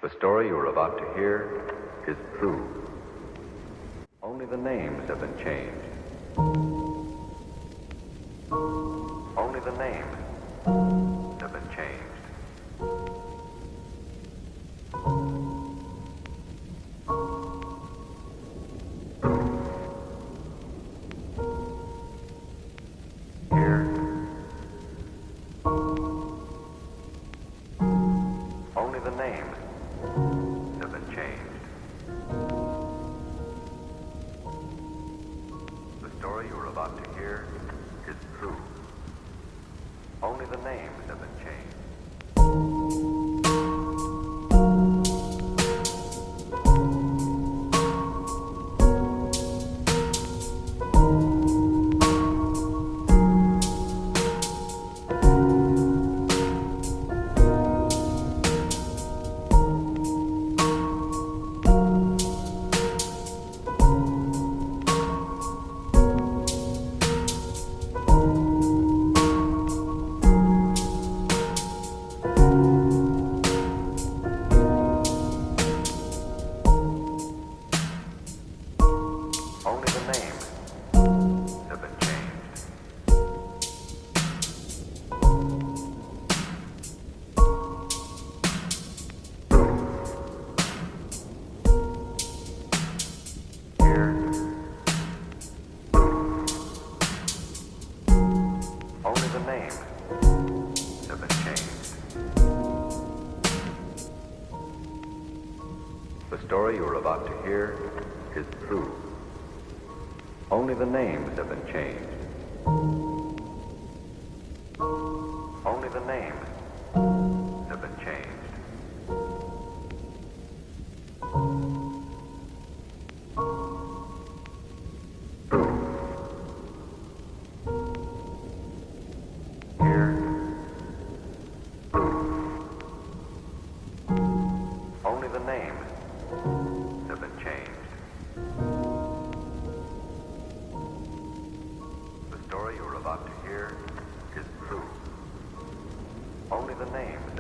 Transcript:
The story you are about to hear is true. Only the names have been changed. Only the names have been changed. Here. Only the names have been changed. The story you are about to hear is true. Only the names have been changed. Only the names have been changed. Here. Only the names have been changed. The story you are about to hear is true. Only the names have been changed. Only the names have been changed. True. Here. True. Only the names have been changed. The story you are about to hear is true. Only the names